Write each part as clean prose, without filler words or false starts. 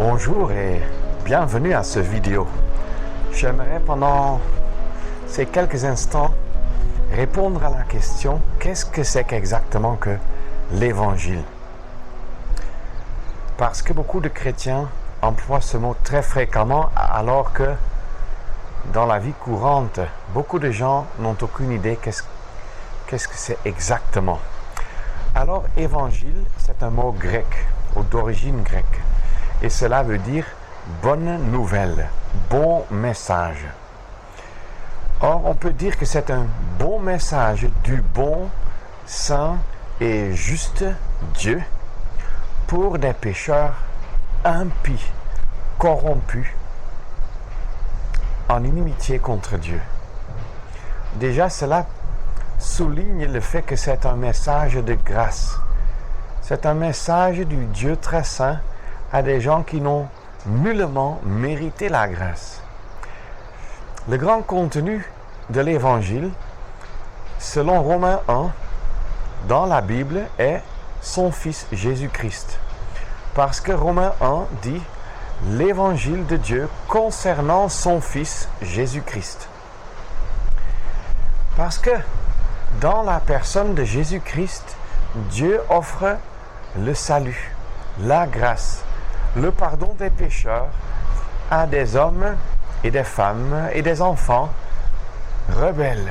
Bonjour et bienvenue à cette vidéo. J'aimerais pendant ces quelques instants répondre à la question qu'est-ce que c'est qu'exactement que l'Évangile? Parce que beaucoup de chrétiens emploient ce mot très fréquemment alors que dans la vie courante, beaucoup de gens n'ont aucune idée qu'est-ce que c'est exactement. Alors, évangile, c'est un mot grec, ou d'origine grecque. Et cela veut dire bonne nouvelle, bon message. Or, on peut dire que c'est un bon message du bon, saint et juste Dieu pour des pécheurs impies, corrompus, en inimitié contre Dieu. Déjà, cela souligne le fait que c'est un message de grâce. C'est un message du Dieu très saint à des gens qui n'ont nullement mérité la grâce. Le grand contenu de l'Évangile, selon Romains 1, dans la Bible, est son Fils Jésus-Christ. Parce que Romains 1 dit l'Évangile de Dieu concernant son Fils Jésus-Christ. Parce que dans la personne de Jésus-Christ, Dieu offre le salut, la grâce, le pardon des pécheurs à des hommes et des femmes et des enfants rebelles,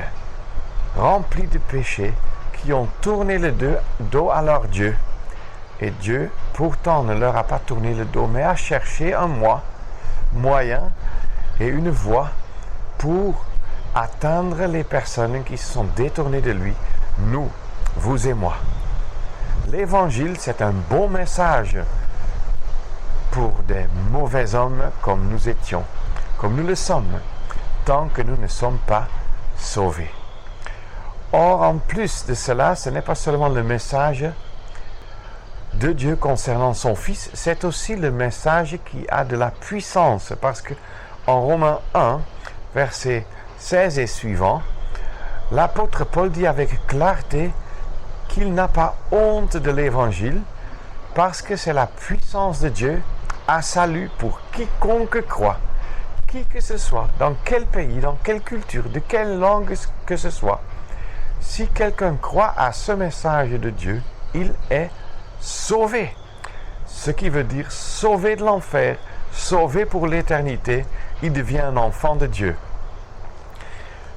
remplis de péchés, qui ont tourné le dos à leur Dieu. Et Dieu, pourtant, ne leur a pas tourné le dos, mais a cherché un moyen et une voie pour atteindre les personnes qui se sont détournées de lui, nous, vous et moi. L'Évangile, c'est un bon message pour des mauvais hommes comme nous étions, comme nous le sommes, tant que nous ne sommes pas sauvés. Or, en plus de cela, ce n'est pas seulement le message de Dieu concernant son Fils, c'est aussi le message qui a de la puissance, parce que en Romains 1, verset 16 et suivant, l'apôtre Paul dit avec clarté qu'il n'a pas honte de l'Évangile, parce que c'est la puissance de Dieu à salut pour quiconque croit, qui que ce soit, dans quel pays, dans quelle culture, de quelle langue que ce soit. Si quelqu'un croit à ce message de Dieu, il est sauvé. Ce qui veut dire sauvé de l'enfer, sauvé pour l'éternité, il devient un enfant de Dieu.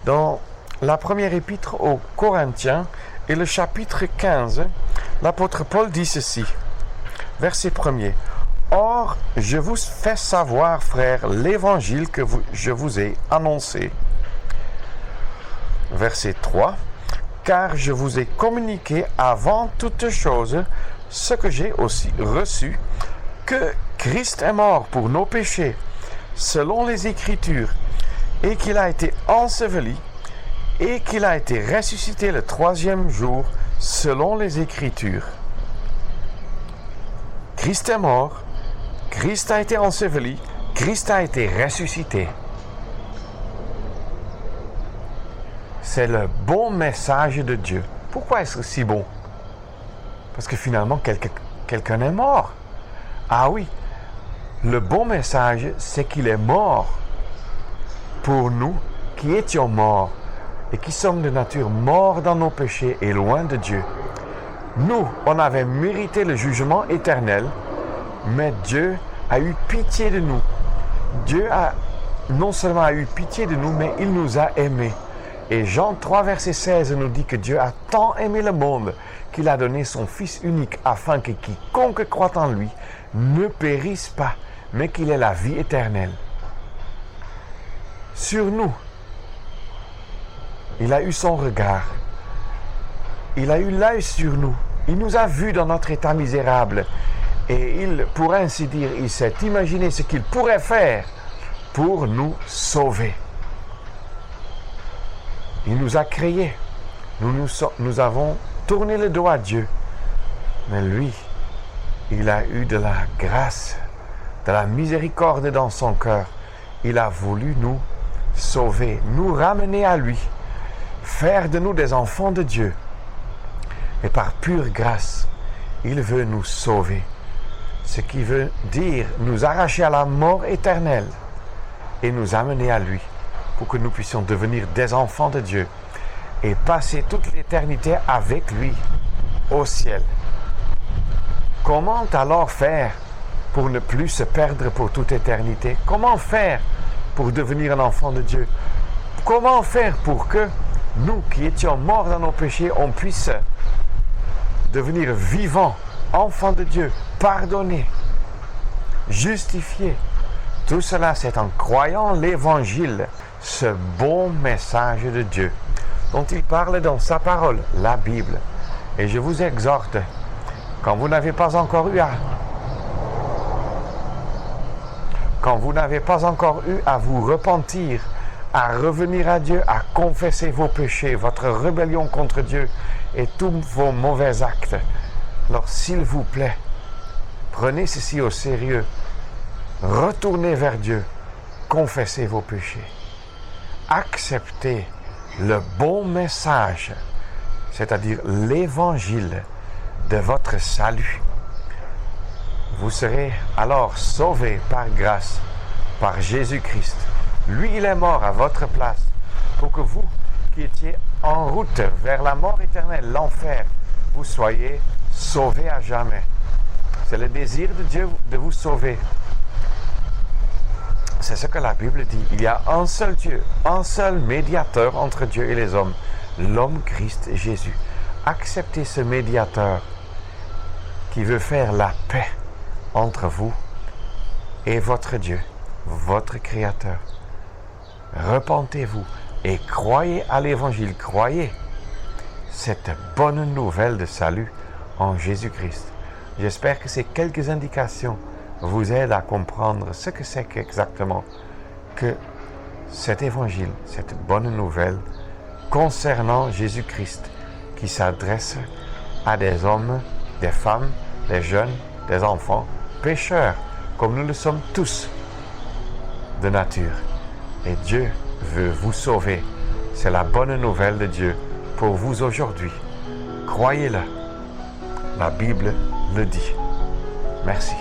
Dans la première épître aux Corinthiens et le chapitre 15, l'apôtre Paul dit ceci, verset 1er. Or, je vous fais savoir, frères, l'évangile que je vous ai annoncé. Verset 3. Car je vous ai communiqué avant toute chose ce que j'ai aussi reçu, que Christ est mort pour nos péchés, selon les Écritures, et qu'il a été enseveli, et qu'il a été ressuscité le troisième jour, selon les Écritures. Christ est mort, Christ a été enseveli, Christ a été ressuscité. C'est le bon message de Dieu. Pourquoi est-ce si bon? Parce que finalement, quelqu'un est mort. Ah oui, le bon message, c'est qu'il est mort pour nous qui étions morts et qui sommes de nature morts dans nos péchés et loin de Dieu. Nous, on avait mérité le jugement éternel, mais Dieu a eu pitié de nous. Dieu a non seulement eu pitié de nous, mais il nous a aimés. Et Jean 3, verset 16 nous dit que Dieu a tant aimé le monde qu'il a donné son Fils unique afin que quiconque croit en lui ne périsse pas, mais qu'il ait la vie éternelle. Sur nous, il a eu son regard. Il a eu l'œil sur nous. Il nous a vus dans notre état misérable. Et il, pour ainsi dire, il s'est imaginé ce qu'il pourrait faire pour nous sauver. Il nous a créés. Nous avons tourné le dos à Dieu. Mais lui, il a eu de la grâce, de la miséricorde dans son cœur. Il a voulu nous sauver, nous ramener à lui, faire de nous des enfants de Dieu. Et par pure grâce, il veut nous sauver. ce qui veut dire nous arracher à la mort éternelle et nous amener à lui pour que nous puissions devenir des enfants de Dieu et passer toute l'éternité avec lui au ciel. Comment alors faire pour ne plus se perdre pour toute éternité? Comment faire pour devenir un enfant de Dieu? Comment faire pour que nous qui étions morts dans nos péchés, on puisse devenir vivants, enfants de Dieu, pardonnés, justifiés? Tout cela, c'est en croyant l'Évangile, ce bon message de Dieu dont il parle dans sa parole, la Bible. Et je vous exhorte, quand vous n'avez pas encore eu à vous repentir, à revenir à Dieu, à confesser vos péchés, votre rébellion contre Dieu et tous vos mauvais actes, alors s'il vous plaît, prenez ceci au sérieux. Retournez vers Dieu, confessez vos péchés. Acceptez le bon message, c'est-à-dire l'évangile de votre salut. Vous serez alors sauvés par grâce, par Jésus-Christ. Lui, il est mort à votre place pour que vous, qui étiez en route vers la mort éternelle, l'enfer, vous soyez sauvés à jamais. C'est le désir de Dieu de vous sauver. C'est ce que la Bible dit. Il y a un seul Dieu, un seul médiateur entre Dieu et les hommes, l'homme Christ Jésus. Acceptez ce médiateur qui veut faire la paix entre vous et votre Dieu, votre Créateur. Repentez-vous et croyez à l'Évangile, croyez cette bonne nouvelle de salut en Jésus-Christ. J'espère que ces quelques indications vous aident à comprendre ce que c'est exactement que cet Évangile, cette bonne nouvelle concernant Jésus-Christ qui s'adresse à des hommes, des femmes, des jeunes, des enfants, pécheurs, comme nous le sommes tous de nature. Et Dieu veut vous sauver. C'est la bonne nouvelle de Dieu pour vous aujourd'hui. Croyez-le. La Bible le dit. Merci.